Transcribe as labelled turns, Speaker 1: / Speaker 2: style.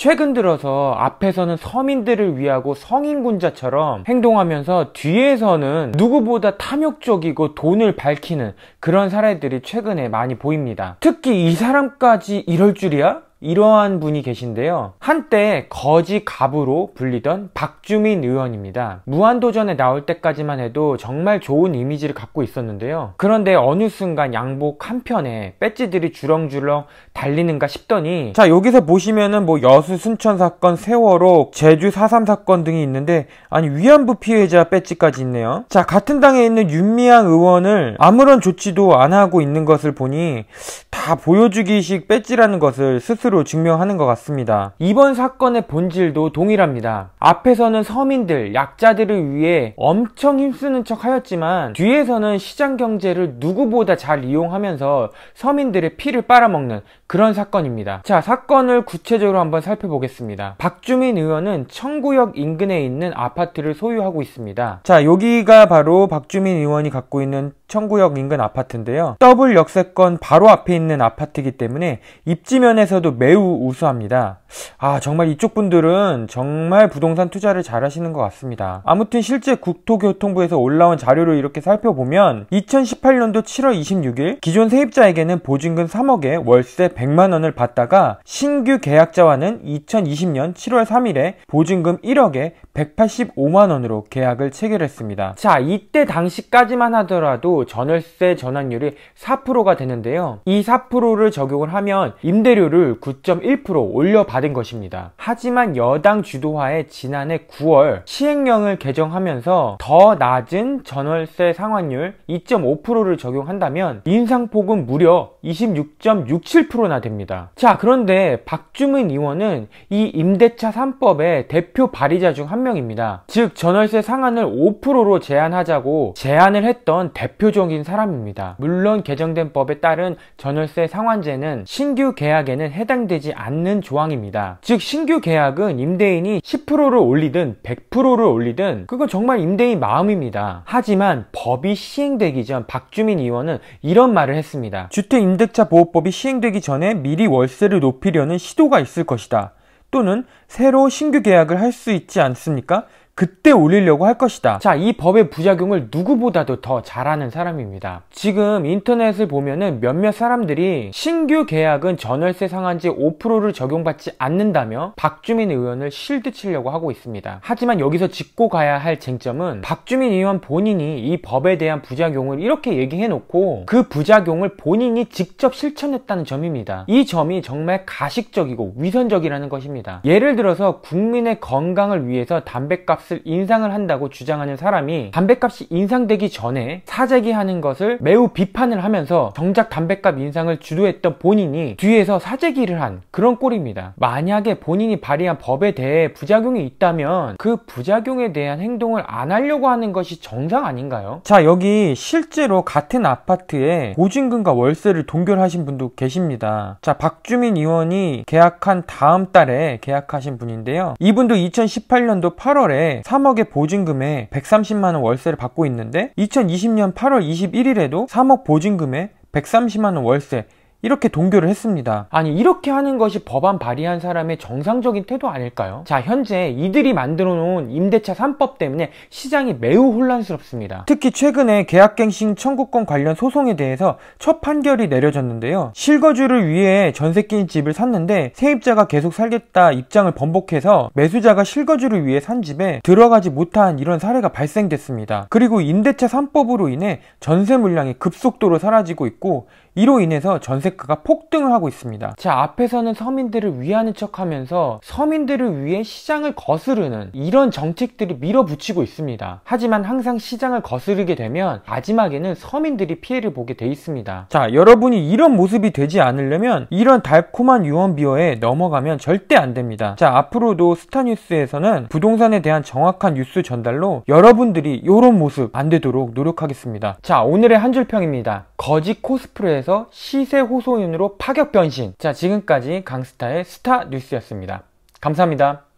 Speaker 1: 최근 들어서 앞에서는 서민들을 위하고 성인군자처럼 행동하면서 뒤에서는 누구보다 탐욕적이고 돈을 밝히는 그런 사례들이 최근에 많이 보입니다. 특히 이 사람까지 이럴 줄이야? 이러한 분이 계신데요. 한때 거지 갑으로 불리던 박주민 의원입니다. 무한도전에 나올 때까지만 해도 정말 좋은 이미지를 갖고 있었는데요. 그런데 어느 순간 양복 한편에 배지들이 주렁주렁 달리는가 싶더니, 자, 여기서 보시면은 뭐 여수 순천 사건, 세월호, 제주 4.3 사건 등이 있는데, 아니 위안부 피해자 배지까지 있네요. 자, 같은 당에 있는 윤미향 의원을 아무런 조치도 안 하고 있는 것을 보니 다 보여주기식 배지라는 것을 스스로 증명하는 것 같습니다. 이번 사건의 본질도 동일합니다. 앞에서는 서민들, 약자들을 위해 엄청 힘쓰는 척 하였지만 뒤에서는 시장 경제를 누구보다 잘 이용하면서 서민들의 피를 빨아먹는 그런 사건입니다. 자, 사건을 구체적으로 한번 살펴보겠습니다. 박주민 의원은 청구역 인근에 있는 아파트를 소유하고 있습니다. 자, 여기가 바로 박주민 의원이 갖고 있는 청구역 인근 아파트인데요. 더블 역세권 바로 앞에 있는 아파트이기 때문에 입지면에서도 매우 우수합니다. 아, 정말 이쪽 분들은 정말 부동산 투자를 잘 하시는 것 같습니다. 아무튼 실제 국토교통부에서 올라온 자료를 이렇게 살펴보면 2018년도 7월 26일 기존 세입자에게는 보증금 3억에 월세 100만원을 받다가 신규 계약자와는 2020년 7월 3일에 보증금 1억에 185만원으로 계약을 체결했습니다. 자, 이때 당시까지만 하더라도 전월세 전환율이 4%가 되는데요. 이 4%를 적용을 하면 임대료를 9.1% 올려받은 것입니다. 하지만 여당 주도하에 지난해 9월 시행령을 개정하면서 더 낮은 전월세 상환율 2.5%를 적용한다면 인상폭은 무려 26.67%나 됩니다. 자, 그런데 박주민 의원은 이 임대차 3법의 대표 발의자 중 한 명입니다. 즉 전월세 상한을 5%로 제한하자고 제안을 했던 대표적인 사람입니다. 물론 개정된 법에 따른 전월세 상환제는 신규 계약에는 해당되지 않는 조항입니다. 즉 신규 계약은 임대인이 10%를 올리든 100%를 올리든 그건 정말 임대인 마음입니다. 하지만 법이 시행되기 전 박주민 의원은 이런 말을 했습니다. 주택임대차보호법이 시행되기 전에 미리 월세를 높이려는 시도가 있을 것이다. 또는 새로 신규 계약을 할 수 있지 않습니까? 그때 올리려고 할 것이다. 자, 이 법의 부작용을 누구보다도 더 잘 아는 사람입니다. 지금 인터넷을 보면은 몇몇 사람들이 신규 계약은 전월세 상한제 5%를 적용받지 않는다며 박주민 의원을 실드 치려고 하고 있습니다. 하지만 여기서 짚고 가야 할 쟁점은 박주민 의원 본인이 이 법에 대한 부작용을 이렇게 얘기해놓고 그 부작용을 본인이 직접 실천했다는 점입니다. 이 점이 정말 가식적이고 위선적이라는 것입니다. 예를 들어서 국민의 건강을 위해서 담뱃값을 인상을 한다고 주장하는 사람이 담뱃값이 인상되기 전에 사재기하는 것을 매우 비판을 하면서 정작 담뱃값 인상을 주도했던 본인이 뒤에서 사재기를 한 그런 꼴입니다. 만약에 본인이 발의한 법에 대해 부작용이 있다면 그 부작용에 대한 행동을 안 하려고 하는 것이 정상 아닌가요? 자, 여기 실제로 같은 아파트에 보증금과 월세를 동결하신 분도 계십니다. 자, 박주민 의원이 계약한 다음 달에 계약하신 분인데요. 이분도 2018년도 8월에 3억의 보증금에 130만원 월세를 받고 있는데 2020년 8월 21일에도 3억 보증금에 130만원 월세 이렇게 동결을 했습니다. 아니, 이렇게 하는 것이 법안 발의한 사람의 정상적인 태도 아닐까요? 자, 현재 이들이 만들어 놓은 임대차 3법 때문에 시장이 매우 혼란스럽습니다. 특히 최근에 계약갱신 청구권 관련 소송에 대해서 첫 판결이 내려졌는데요. 실거주를 위해 전세 끼는 집을 샀는데 세입자가 계속 살겠다 입장을 번복해서 매수자가 실거주를 위해 산 집에 들어가지 못한 이런 사례가 발생됐습니다. 그리고 임대차 3법으로 인해 전세 물량이 급속도로 사라지고 있고 이로 인해서 전세가가 폭등을 하고 있습니다. 자, 앞에서는 서민들을 위하는 척하면서 서민들을 위해 시장을 거스르는 이런 정책들이 밀어붙이고 있습니다. 하지만 항상 시장을 거스르게 되면 마지막에는 서민들이 피해를 보게 돼 있습니다. 자, 여러분이 이런 모습이 되지 않으려면 이런 달콤한 유언비어에 넘어가면 절대 안 됩니다. 자, 앞으로도 스타뉴스에서는 부동산에 대한 정확한 뉴스 전달로 여러분들이 이런 모습 안 되도록 노력하겠습니다. 자, 오늘의 한 줄평입니다. 거지 코스프레에서 시세 호소인으로 파격 변신. 자, 지금까지 강스타의 스타 뉴스였습니다. 감사합니다.